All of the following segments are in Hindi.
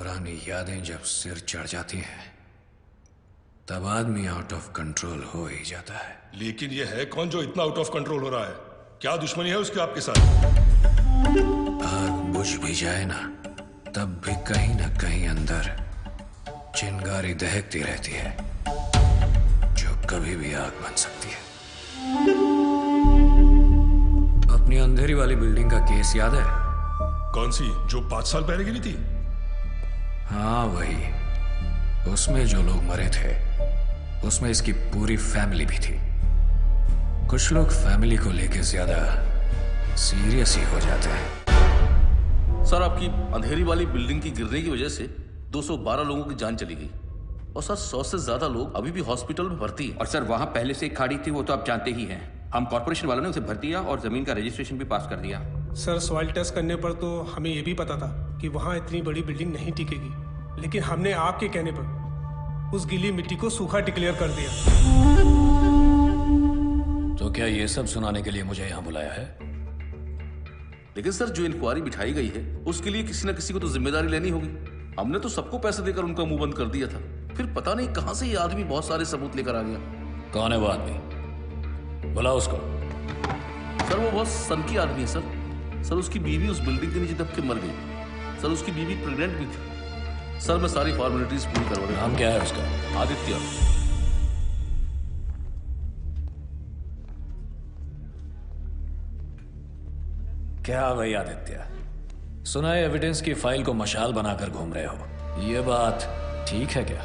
पुरानी यादें जब सिर चढ़ जाती हैं तब आदमी आउट ऑफ कंट्रोल हो ही जाता है। लेकिन ये है कौन जो इतना आउट ऑफ कंट्रोल हो रहा है? क्या दुश्मनी है उसकी आपके साथ? आग बुझ भी जाए ना तब भी कहीं ना कहीं अंदर चिंगारी दहकती रहती है जो कभी भी आग बन सकती है। अपनी अंधेरी वाली बिल्डिंग का केस याद है? कौन सी जो 5 साल पहले गिरी थी? हाँ वही। उसमें जो लोग मरे थे उसमें इसकी पूरी फैमिली भी थी। कुछ लोग फैमिली को लेकर ज्यादा सीरियस ही हो जाते हैं। सर आपकी अंधेरी वाली बिल्डिंग की गिरने की वजह से 212 लोगों की जान चली गई और सर 100 से ज्यादा लोग अभी भी हॉस्पिटल में भर्ती हैं। और सर वहां पहले से एक खाड़ी थी, वो तो आप जानते ही हैं। हम कॉर्पोरेशन वालों ने उसे भर दिया और जमीन का रजिस्ट्रेशन भी पास कर दिया। सर सॉइल टेस्ट करने पर तो हमें यह भी पता था कि वहाँ इतनी बड़ी बिल्डिंग नहीं टिकेगी, लेकिन हमने आपके कहने पर उस गीली मिट्टी को सूखा डिक्लेयर कर दिया। तो क्या ये सब सुनाने के लिए मुझे यहाँ बुलाया है? लेकिन सर जो इंक्वायरी बिठाई गई है उसके लिए किसी न किसी को तो जिम्मेदारी लेनी होगी। हमने तो सबको पैसे देकर उनका मुंह बंद कर दिया था, फिर पता नहीं कहां से ये आदमी बहुत सारे सबूत लेकर आ गया। कौन है वो आदमी? बुलाओ उसको। सर वो बहुत सनकी आदमी है सर उसकी बीवी उस बिल्डिंग के नीचे दब के मर गई। सर उसकी बीवी प्रेग्नेंट भी थी। सर मैं सारी फॉर्मेलिटीज पूरी करवा रहा हूं। नाम क्या है उसका? आदित्य। क्या भाई आदित्य, सुना है एविडेंस की फाइल को मशाल बनाकर घूम रहे हो, ये बात ठीक है क्या?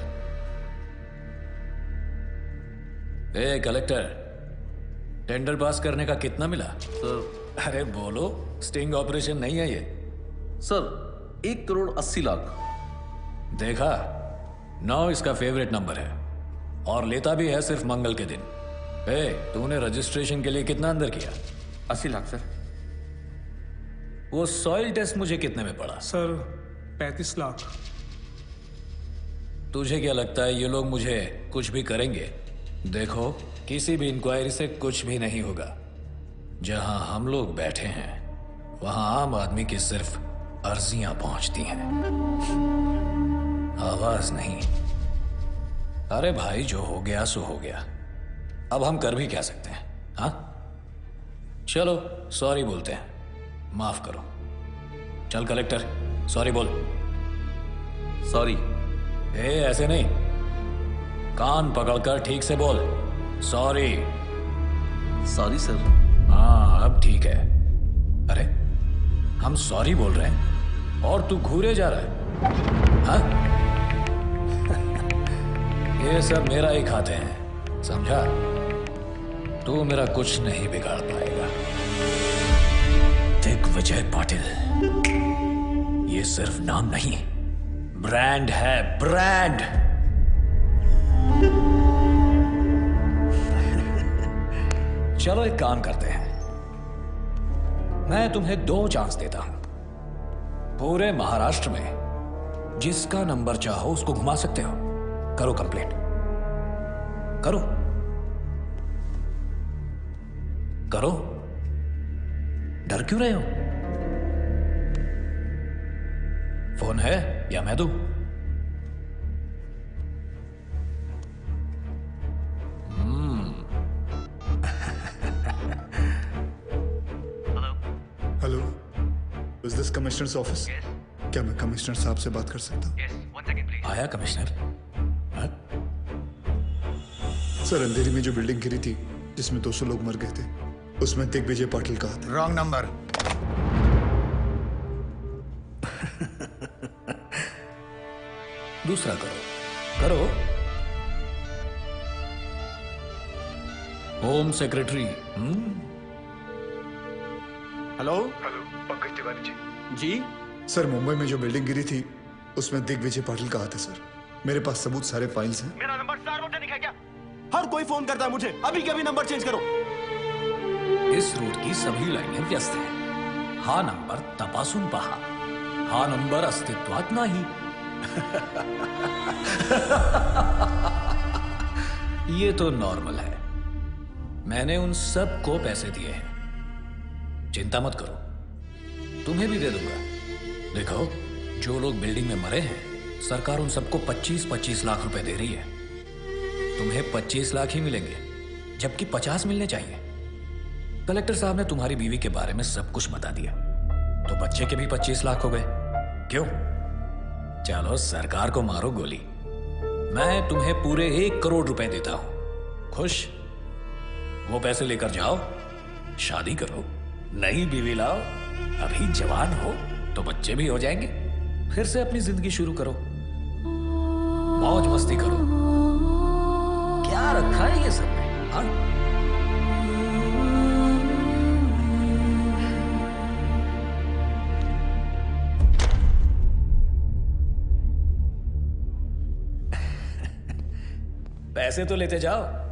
ए कलेक्टर, टेंडर पास करने का कितना मिला? सर अरे बोलो, स्टिंग ऑपरेशन नहीं है ये। सर 1,80,00,000। देखा, 9 इसका फेवरेट नंबर है और लेता भी है सिर्फ मंगल के दिन। तूने रजिस्ट्रेशन के लिए कितना अंदर किया? 80 लाख सर। वो सॉइल टेस्ट मुझे कितने में पड़ा? सर 35 लाख। तुझे क्या लगता है ये लोग मुझे कुछ भी करेंगे? देखो, किसी भी इंक्वायरी से कुछ भी नहीं होगा। जहां हम लोग बैठे हैं वहां आम आदमी की सिर्फ अर्जियां पहुंचती हैं, आवाज नहीं। अरे भाई, जो हो गया सो हो गया, अब हम कर भी क्या सकते हैं? हाँ चलो सॉरी बोलते हैं, माफ करो। चल कलेक्टर, सॉरी बोल। सॉरी। ऐसे नहीं, कान पकड़कर ठीक से बोल। सॉरी। Sorry sir. हाँ अब ठीक है। अरे हम सॉरी बोल रहे हैं और तू घूरे जा रहा है। हाँ ये सब मेरा ही खाते हैं, समझा? तू मेरा कुछ नहीं बिगाड़ पाएगा। दिग्विजय पाटिल ये सिर्फ नाम नहीं, ब्रांड है, ब्रांड। चलो एक काम करते हैं, मैं तुम्हें 2 चांस देता हूं। पूरे महाराष्ट्र में जिसका नंबर चाहो उसको घुमा सकते हो। करो कंप्लेंट, करो करो, डर क्यों रहे हो? फोन है या मैं दूं? Hello, is this commissioners office? क्या मैं कमिश्नर साहब से बात कर सकता हूँ? आया कमिश्नर? हाँ? सर अंधेरी में जो बिल्डिंग गिरी थी जिसमें 200 लोग मर गए थे, उसमें दिग्विजय पाटिल कहा था। Wrong number. दूसरा करो, करो। Home secretary. Hello Pankaj Tiwari ji. जी सर मुंबई में जो बिल्डिंग गिरी थी उसमें दिग्विजय पाटिल कहा था सर। मेरे पास सबूत सारे फाइल्स हैं। मेरा नंबर सार्वजनिक है क्या? हर कोई फोन करता है मुझे, अभी के अभी नंबर चेंज करो। इस रूट की सभी लाइनें व्यस्त हैं। हा नंबर तपासून पहा, हा नंबर अस्तित्वात नाही। ये तो नॉर्मल है। मैंने उन सब को पैसे दिए हैं, चिंता मत करो, तुम्हें भी दे दूंगा। देखो, जो लोग बिल्डिंग में मरे हैं सरकार उन सबको 25-25 लाख रुपए दे रही है। तुम्हें 25 लाख ही मिलेंगे, जबकि 50 मिलने चाहिए। कलेक्टर साहब ने तुम्हारी बीवी के बारे में सब कुछ बता दिया, तो बच्चे के भी 25 लाख हो गए। क्यों? चलो सरकार को मारो गोली। मैं तुम्हें पूरे 1 करोड़ रुपए देता हूं। खुश? वो पैसे लेकर जाओ, शादी करो, नई बीवी लाओ, अभी जवान हो तो बच्चे भी हो जाएंगे, फिर से अपनी जिंदगी शुरू करो, मौज मस्ती करो। क्या रखा है ये सब में? हाँ? पैसे तो लेते जाओ।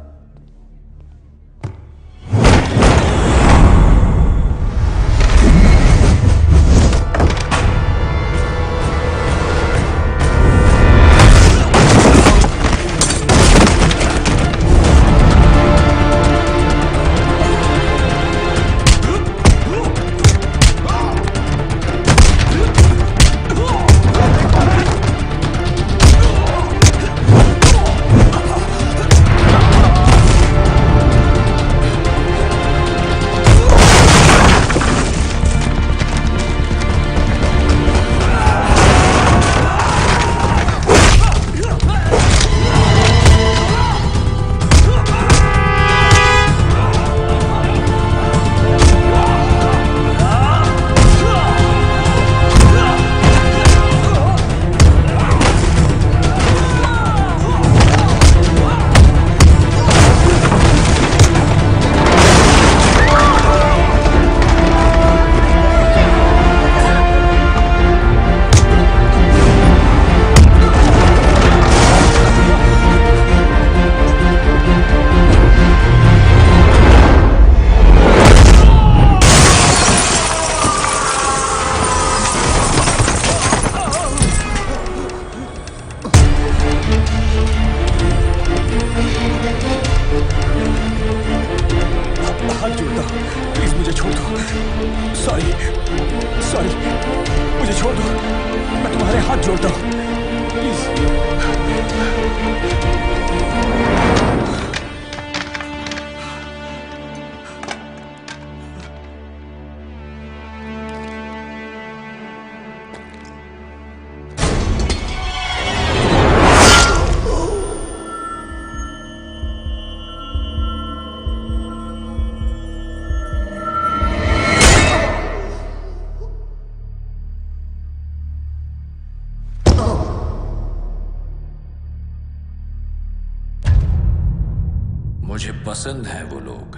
मुझे पसंद है वो लोग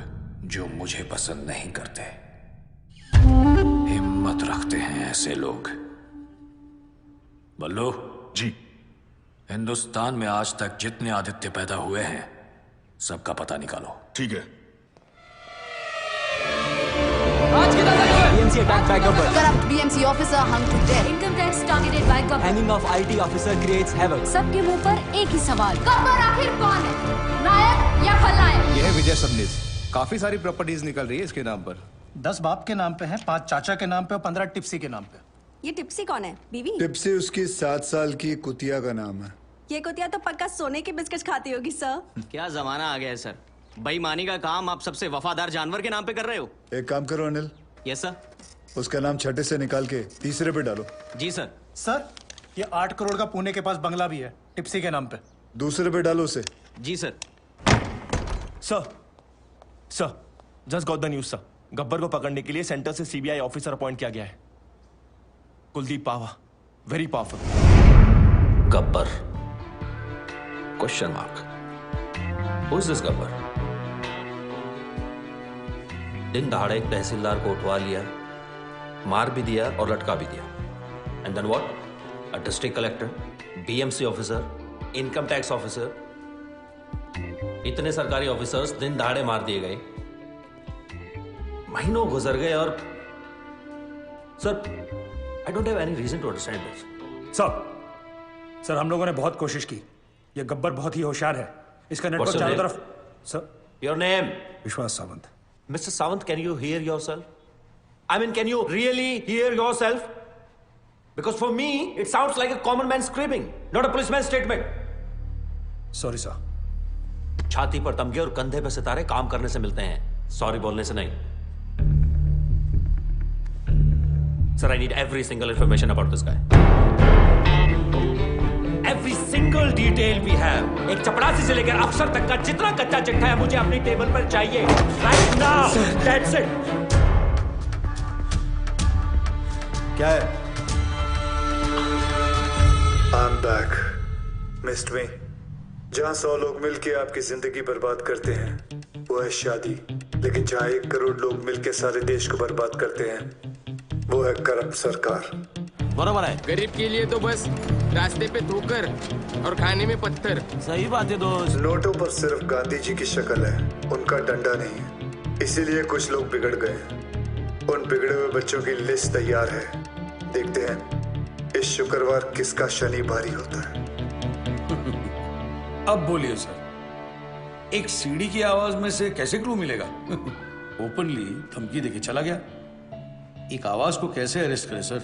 जो मुझे पसंद नहीं करते। हिम्मत रखते हैं ऐसे लोग। बल्लू जी। हिंदुस्तान में आज तक जितने आदित्य पैदा हुए हैं सबका पता निकालो। ठीक है। BMC attacked by Gabbar. Corrupt BMC officer hung to death. Income tax targeted by Gabbar. Hanging of IT officer creates havoc. सबके मुंह पर एक ही सवाल, गब्बर आखिर कौन है, नायक या खलनायक? ये है विजय सबनीस। काफी सारी प्रॉपर्टीज निकल रही है इसके नाम पर। 10 बाप के नाम पे है, 5 चाचा के नाम पे और 15 टिप्सी के नाम पे। ये टिप्सी कौन है? बीवी? टिप्सी उसकी 7 साल की कुतिया का नाम है। ये कुतिया तो पक्का सोने के बिस्किट खाती होगी सर। क्या जमाना आ गया है सर, बेईमानी का काम आप सबसे वफादार जानवर के नाम पे कर रहे हो। एक काम करो अनिल। Yes sir. उसका नाम छठे से निकाल के तीसरे पे डालो। जी सर। सर ये 8 करोड़ का पुणे के पास बंगला भी है टिप्सी के नाम पे। दूसरे पे डालो उसे। जी sir. Sir just got the news sir. Gabbar को पकड़ने के लिए सेंटर से सीबीआई ऑफिसर अपॉइंट किया गया है, Kuldeep Pawa, very powerful. Gabbar? Question mark. Who is this Gabbar? दिन दहाड़े एक तहसीलदार को उठवा लिया, मार भी दिया और लटका भी दिया। And then what? A district collector, BMC officer, income tax officer, इतने सरकारी ऑफिसर्स दिन दहाड़े मार दिए गए। महीनों गुजर गए और sir I don't have any reason to understand this. Sir हम लोगों ने बहुत कोशिश की। ये गब्बर बहुत ही होशियार है, इसका नेटवर्क चारों तरफ। Sir your name? विश्वास Sawant. Mr. Sawant, can you hear yourself? I mean, can you really hear yourself? Because for me, it sounds like a common man screaming, not a policeman's statement. Sorry sir. छाती पर तमगे और कंधे पर सितारे काम करने से मिलते हैं, सॉरी बोलने से नहीं। Sir, I need every single information about this guy. Every single detail we have. एक चपरासी से लेकर अफसर तक का जितना कच्चा चिट्ठा है मुझे अपनी टेबल पर चाहिए। Right now. That's it. क्या है? I'm back. Missed me? जहाँ 100 लोग मिलके आपकी जिंदगी बर्बाद करते हैं वो है शादी, लेकिन जहाँ 1 करोड़ लोग मिलके सारे देश को बर्बाद करते हैं वो है करप्ट सरकार। बराबर है। गरीब के लिए तो बस रास्ते पे ठोकर और खाने में पत्थर। सही बात है दोस्त। नोटों पर सिर्फ गांधी जी की शक्ल है, उनका डंडा नहीं है, इसीलिए कुछ लोग बिगड़ गए। उन बिगड़े हुए बच्चों की लिस्ट तैयार है, देखते हैं इस शुक्रवार किसका शनि भारी होता है। अब बोलिए सर, एक सीढ़ी की आवाज में से कैसे क्लू मिलेगा? ओपनली धमकी देके चला गया, एक आवाज को कैसे अरेस्ट करे सर?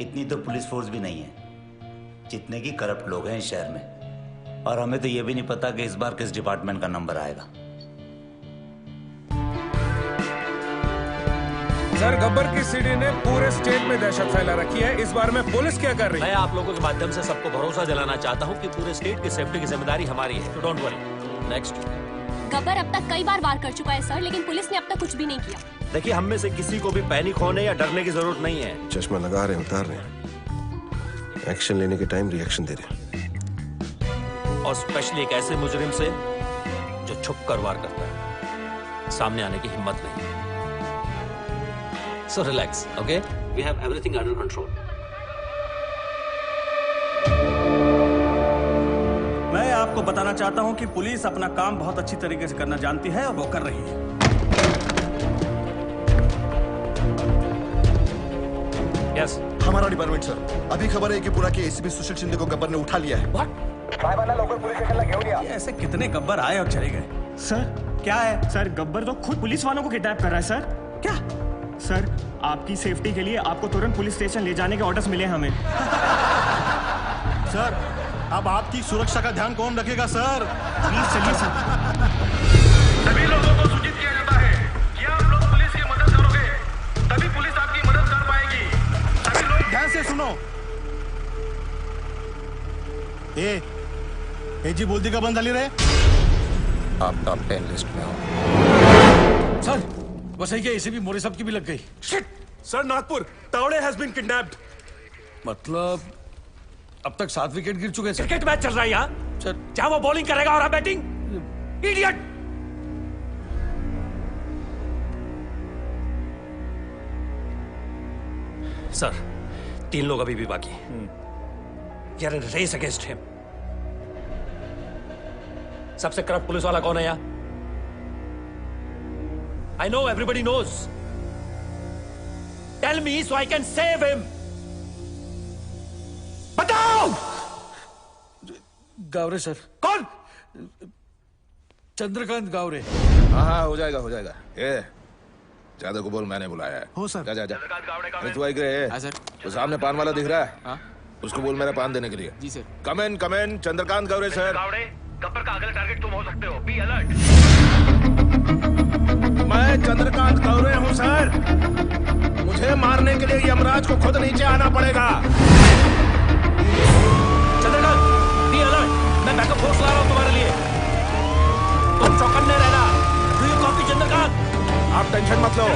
इतनी तो पुलिस फोर्स भी नहीं है जितने की करप्ट लोग हैं इस शहर में, और हमें तो ये भी नहीं पता कि इस बार किस डिपार्टमेंट का नंबर आएगा। सर, गब्बर की सीडी ने पूरे स्टेट में दहशत फैला रखी है। इस बार में पुलिस क्या कर रही है? मैं आप लोगों के माध्यम से सबको भरोसा दिलाना चाहता हूं कि पूरे स्टेट की सेफ्टी की जिम्मेदारी हमारी है, डोंट वरी। नेक्स्ट। गब्बर अब तक कई बार वार कर चुका है सर, लेकिन पुलिस ने अब तक कुछ भी नहीं किया। देखिए, हम में से किसी को भी पैनिक होने या डरने की जरूरत नहीं है। चश्मा लगा रहे हैं, उतार रहे हैं, एक्शन लेने के टाइम रिएक्शन दे रहे हैं, और स्पेशली एक ऐसे मुजरिम से जो छुप कर वार करता है, सामने आने की हिम्मत नहीं। So relax, okay? We have everything under control. मैं आपको बताना चाहता हूं कि पुलिस अपना काम बहुत अच्छी तरीके से करना जानती है और वो कर रही है। Yes. हमारा डिपार्टमेंट सर, अभी खबर है कि पूरा के एसीपी सुशील शिंदे को गब्बर ने उठा लिया है। ऐसे कितने गब्बर आए और चले गए? सर क्या है? सर, गब्बर तो खुद पुलिस वालों को किडनैप कर रहा है सर। क्या? सर, आपकी सेफ्टी के लिए आपको तुरंत पुलिस स्टेशन ले जाने के ऑर्डर्स मिले हमें। सर, अब आपकी सुरक्षा का ध्यान कौन रखेगा सर? प्लीज चलिए सर। सभी लोगों को सूचित किया जाता है कि आप लोग पुलिस की मदद करोगे तभी पुलिस आपकी मदद कर पाएगी। सभी लोग ध्यान से सुनो। जी बोलती का बंद रे? आप टॉप 10 लिस्ट में हो सर। बस यही एसीपी मोरे साहब की भी लग गई। Shit! Sir, Nagpur Tawde has been kidnapped. मतलब अब तक 7 विकेट गिर चुके हैं। क्रिकेट मैच चल रहा है यहाँ सर, क्या वो बॉलिंग करेगा और आप बैटिंग? इडियट! सर, 3 लोग अभी भी बाकी हैं। यार, रेस अगेंस्ट हिम। सबसे करप्ट पुलिस वाला कौन है यहाँ? I know everybody knows. Tell me so I can save him. बताओ! गावरे सर। कौन? चंद्रकांत गावरे। हाँ, हो जाएगा हो जाएगा। ये ज्यादा को बोल, मैंने बुलाया है। हो सर। जा जा जा। तू आई गए? हाँ सर। तो सामने पान वाला दिख रहा है? हाँ। उसको बोल मेरा पान देने के लिए। जी सर। कम इन चंद्रकांत गावरे सर। गावड़े, गब्बर का अगला टारगेट तुम हो सकते हो। B alert. मैं चंद्रकांत गावरे हूँ सर। मुझे मारने के लिए यमराज को खुद नीचे आना पड़ेगा। Chandrakant, be alert. मैं बैकअप फोर्स ला रहा हूँ तुम्हारे लिए। तुम चौकन्ने रहना। Do you copy Chandrakant? आप टेंशन मत लो।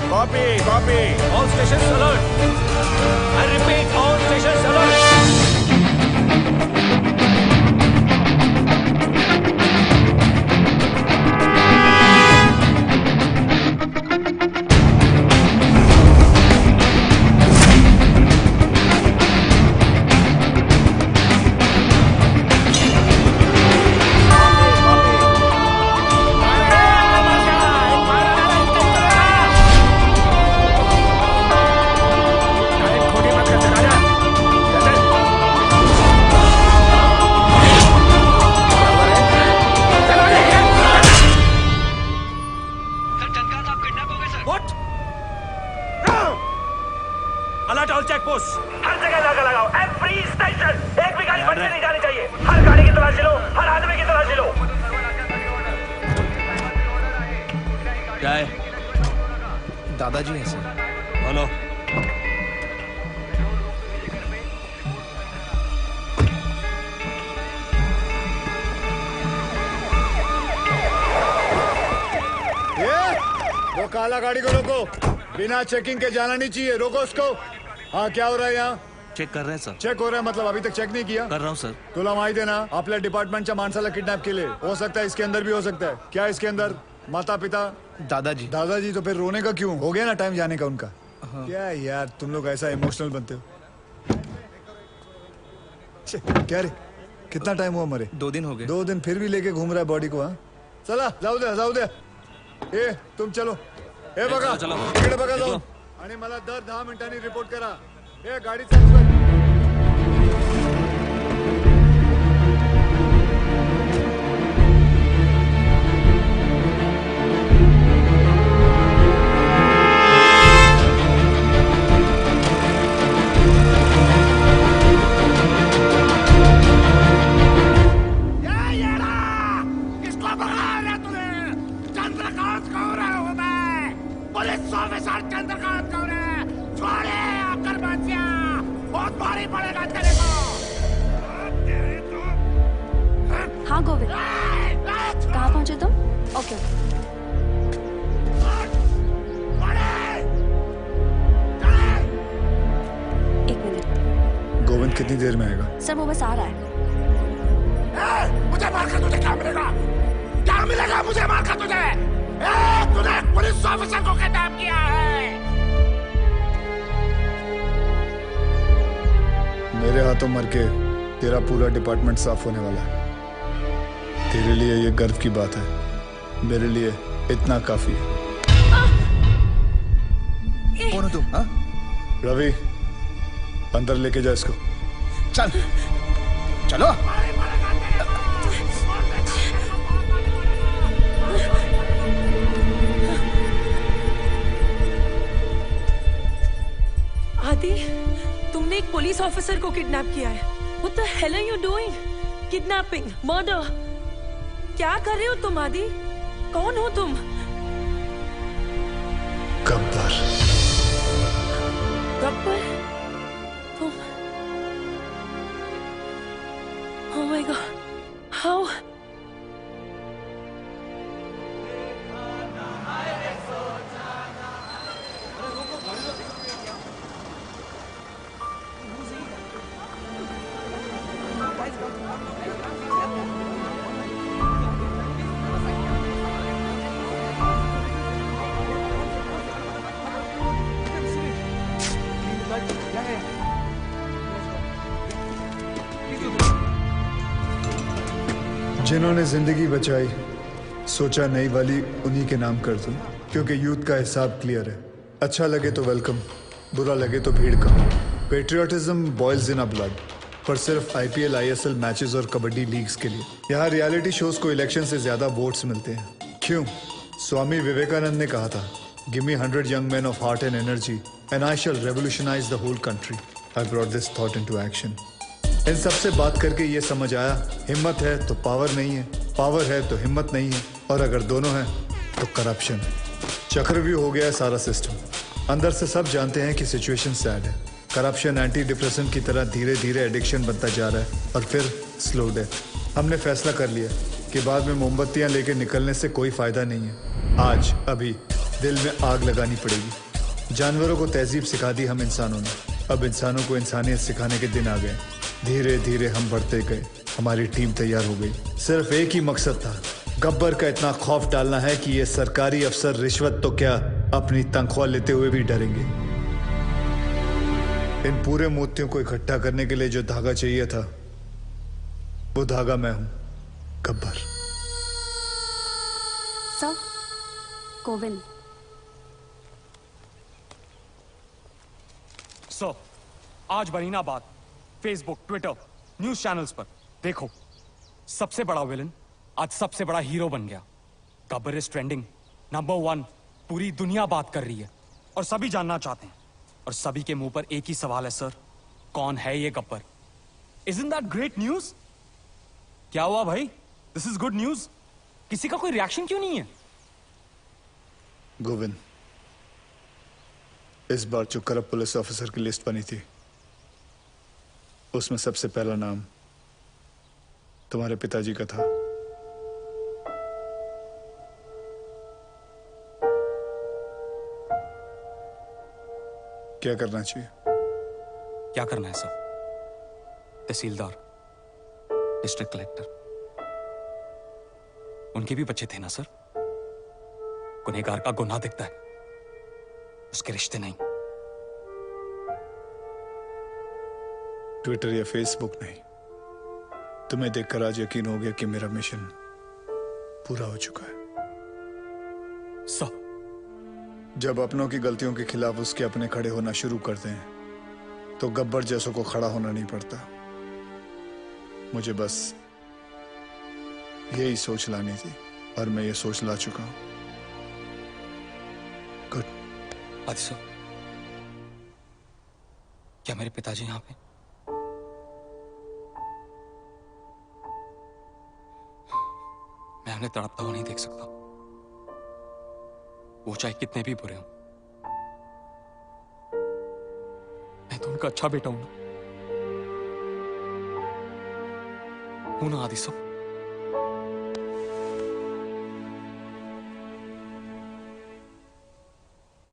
Copy copy. All stations alert. I repeat, all stations alert. खोटी मत कर राजा। दादाजी हैं सर। बोलो। वो काला गाड़ी को रोको, बिना चेकिंग के जाना नहीं चाहिए, रोको उसको। हाँ क्या हो रहा है यहाँ? चेक कर रहे हैं सर। चेक हो रहा है मतलब अभी तक चेक नहीं किया? कर रहा हूँ सर। तुला माहिती है ना आपल्या डिपार्टमेंटच्या माणसाला किडनॅप केले, हो सकता है इसके अंदर भी हो सकता है। क्या इसके अंदर माता पिता? दादाजी। दादाजी तो फिर रोने का क्यों? हो गया ना टाइम जाने का उनका। क्या यार तुम लोग ऐसा इमोशनल बनते हो। क्या रे कितना टाइम हुआ मरे? 2 दिन हो गए। 2 दिन फिर भी लेके घूम रहा है बॉडी को। हाँ चला जाऊ दे। ए तुम चलो, ए बघा इकडे बघा जाऊन आणि मला दर 10 मिनिटांनी रिपोर्ट करा। ए गाडी चालू कर। हाँ गोविंद, कहाँ पहुंचे तुम? ओके एक मिनट। गोविंद कितनी देर में आएगा? सर वो बस आ रहा है। मुझे मारकर तुझे क्या मिलेगा? क्या मिलेगा मुझे मारकर तुझे? तूने पुलिस ऑफिसर को किडनैप किया है। मेरे हाथों मर के तेरा पूरा डिपार्टमेंट साफ होने वाला है। तेरे लिए ये गर्व की बात है, मेरे लिए इतना काफी है। कौन हो तुम? हाँ? रवि अंदर लेके जा इसको। चलो। आदि, तुमने एक पुलिस ऑफिसर को किडनैप किया है। What the hell are you doing? Kidnapping, murder. क्या कर रहे हो तुम आदि? कौन हो तुम? गब्बर। गब्बर? तुम? Oh my God. How? जिन्होंने जिंदगी बचाई, सोचा नई वाली उन्हीं के नाम कर दूं, क्योंकि यूथ का हिसाब क्लियर है। अच्छा लगे तो वेलकम, बुरा लगे तो भीड़ का। Patriotism boils in a blood, पर सिर्फ IPL ISL मैचेस और कबड्डी लीग्स के लिए। यहाँ रियलिटी शोज को इलेक्शन से ज्यादा वोट्स मिलते हैं। क्यों? स्वामी विवेकानंद ने कहा था, give me 100 young men of heart and energy and I shall revolutionize the whole country. I brought this thought into action. इन सबसे बात करके ये समझ आया, हिम्मत है तो पावर नहीं है, पावर है तो हिम्मत नहीं है, और अगर दोनों हैं तो करप्शन। चक्रव्यूह हो गया है सारा सिस्टम। अंदर से सब जानते हैं कि सिचुएशन सैड है। करप्शन एंटी डिप्रेशन की तरह धीरे धीरे एडिक्शन बनता जा रहा है और फिर स्लो डेथ। हमने फैसला कर लिया कि बाद में मोमबत्तियां लेके निकलने से कोई फायदा नहीं है। आज अभी दिल में आग लगानी पड़ेगी। जानवरों को तहजीब सिखा दी हम इंसानों ने, अब इंसानों को इंसानियत सिखाने के दिन आ गए। धीरे धीरे हम बढ़ते गए, हमारी टीम तैयार हो गई। सिर्फ एक ही मकसद था, गब्बर का इतना खौफ डालना है कि ये सरकारी अफसर रिश्वत तो क्या अपनी तनख्वाह लेते हुए भी डरेंगे। इन पूरे मोतियों को इकट्ठा करने के लिए जो धागा चाहिए था, वो धागा मैं हूं, गब्बर। सर, गोविंद। सो आज बनी ना बात फेसबुक, ट्विटर, न्यूज चैनल्स पर। देखो, सबसे बड़ा विलन आज सबसे बड़ा हीरो बन गया। Gabbar is trending, number 1। पूरी दुनिया बात कर रही है और सभी जानना चाहते हैं, और सभी के मुंह पर एक ही सवाल है, सर, कौन है ये Gabbar? Isn't that great news? क्या हुआ भाई? This is good news. किसी का कोई रिएक्शन क्यों नहीं है? गोविंद, इस बार जो करप्ट पुलिस ऑफिसर की लिस्ट बनी थी उसमें सबसे पहला नाम तुम्हारे पिताजी का था। क्या करना चाहिए? क्या करना है सर? तहसीलदार, डिस्ट्रिक्ट कलेक्टर, उनके भी बच्चे थे ना सर। गुनहगार का गुनाह दिखता है, उसके रिश्ते नहीं। ट्विटर या फेसबुक नहीं, तुम्हें देखकर आज यकीन हो गया कि मेरा मिशन पूरा हो चुका है। सर, जब अपनों की गलतियों के खिलाफ उसके अपने खड़े होना शुरू करते हैं तो गब्बर जैसों को खड़ा होना नहीं पड़ता। मुझे बस यही सोच लानी थी और मैं ये सोच ला चुका हूं। गुड। आदि सर, क्या मेरे पिताजी यहां पे? मैं उन्हें तड़पता हुआ नहीं देख सकता, वो चाहे कितने भी बुरे हों। मैं तो उनका अच्छा बेटा हूं ना आदि सब।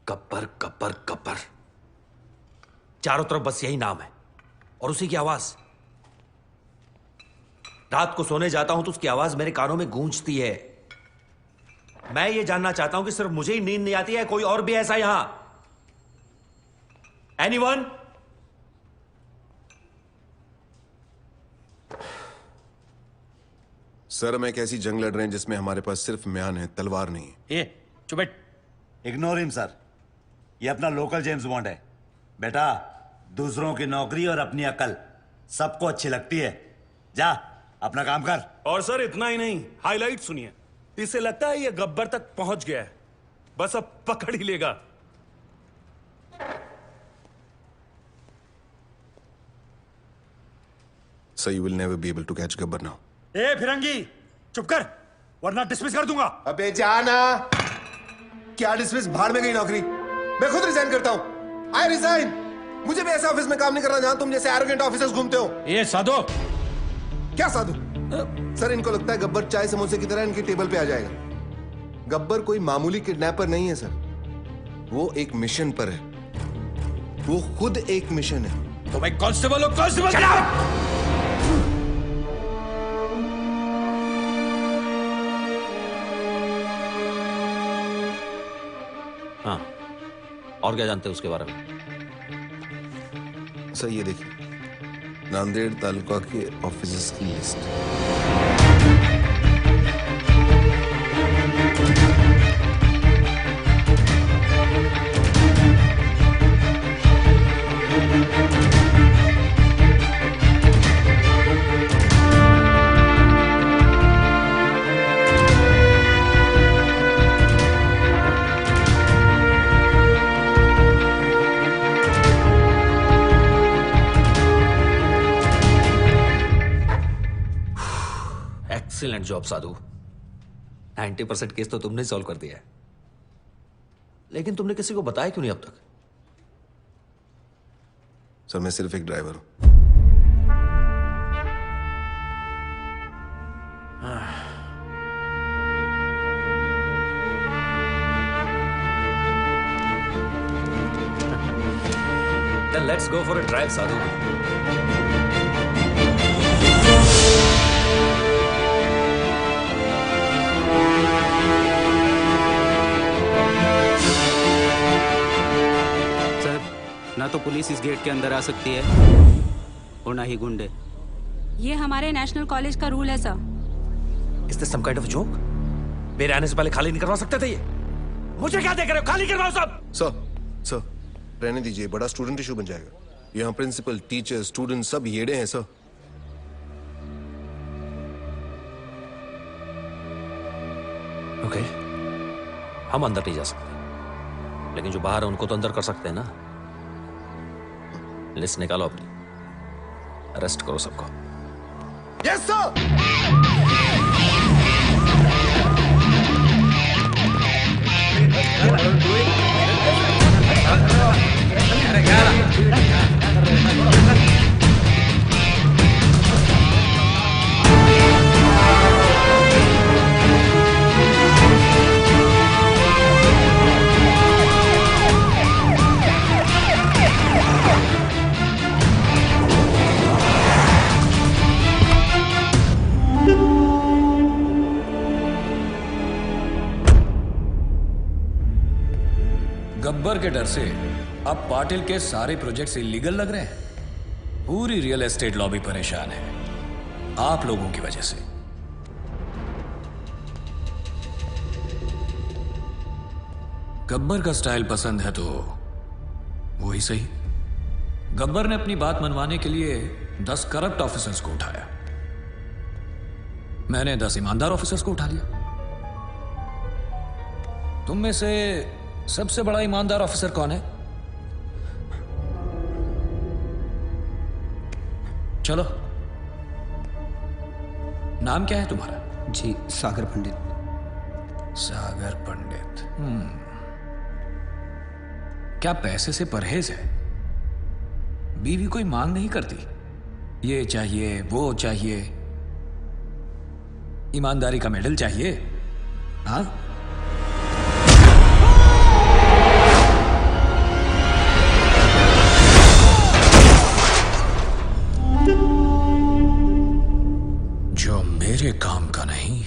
गब्बर गब्बर गब्बर, चारों तरफ बस यही नाम है और उसी की आवाज। रात को सोने जाता हूं तो उसकी आवाज मेरे कानों में गूंजती है। मैं ये जानना चाहता हूं कि सिर्फ मुझे ही नींद नहीं आती है, कोई और भी ऐसा यहां? एनीवन? सर, हम एक ऐसी जंग लड़ रहे हैं जिसमें हमारे पास सिर्फ म्यान है, तलवार नहीं। ये चुप बैठ। इग्नोर हिम सर, ये अपना लोकल जेम्स बॉन्ड है। बेटा, दूसरों की नौकरी और अपनी अकल सबको अच्छी लगती है। जा अपना काम कर। और सर इतना ही नहीं, हाईलाइट सुनिए। इससे लगता है ये गब्बर तक पहुंच गया है, बस अब पकड़ ही लेगा। So you will never be able to catch Gabbar now. ए फिरंगी, चुप कर वरना डिसमिस कर दूंगा। अबे जाना। क्या डिसमिस? भाड़ में गई नौकरी। मैं खुद रिजाइन करता हूं। I resign. मुझे भी ऐसे ऑफिस में काम नहीं करना जहां तुम जैसे एरोगेंट ऑफिसर्स घूमते हो। ये साधु। क्या साधु? सर, इनको लगता है गब्बर चाय समोसे की तरह इनकी टेबल पे आ जाएगा। गब्बर कोई मामूली किडनैपर नहीं है सर, वो एक मिशन पर है। वो खुद एक मिशन है। तो भाई कांस्टेबल हो, कांस्टेबल। हाँ, और क्या जानते हैं उसके बारे में? सर ये देखिए, नांदेड़ तालुका के ऑफिसर्स की लिस्ट। एक्सीलेंट जॉब साधु। 90% केस तो तुमने सॉल्व कर दिया है, लेकिन तुमने किसी को बताया क्यों नहीं अब तक? सर, मैं सिर्फ एक ड्राइवर हूं। Then let's go for a drive, Sadhu. ना तो पुलिस इस गेट के अंदर आ सकती है और ना ही गुंडे। ये हमारे नेशनल कॉलेज का रूल है sir. Is this some kind of joke? मेरे आने से पहले खाली नहीं करवा सकते थे ये? मुझे क्या देख रहे हो? खाली करवाओ सब। सर, रहने दीजिए, बड़ा स्टूडेंट इशू बन जाएगा। यहाँ प्रिंसिपल, टीचर, स्टूडेंट सब येड़े हैं सर। ओके, हम अंदर नहीं जा सकते, लेकिन जो बाहर है उनको तो अंदर कर सकते हैं ना। लिस्ट निकालो अपनी, अरेस्ट करो सबको। Yes sir. गब्बर के डर से अब पाटिल के सारे प्रोजेक्ट्स इलीगल लग रहे हैं। पूरी रियल एस्टेट लॉबी परेशान है आप लोगों की वजह से। गब्बर का स्टाइल पसंद है तो वो ही सही। गब्बर ने अपनी बात मनवाने के लिए 10 करप्ट ऑफिसर्स को उठाया, मैंने 10 ईमानदार ऑफिसर्स को उठा लिया। तुम में से सबसे बड़ा ईमानदार ऑफिसर कौन है? चलो, नाम क्या है तुम्हारा? जी सागर पंडित। सागर पंडित। क्या पैसे से परहेज है? बीवी कोई मांग नहीं करती, ये चाहिए वो चाहिए, ईमानदारी का मेडल चाहिए? हाँ, जो मेरे काम का नहीं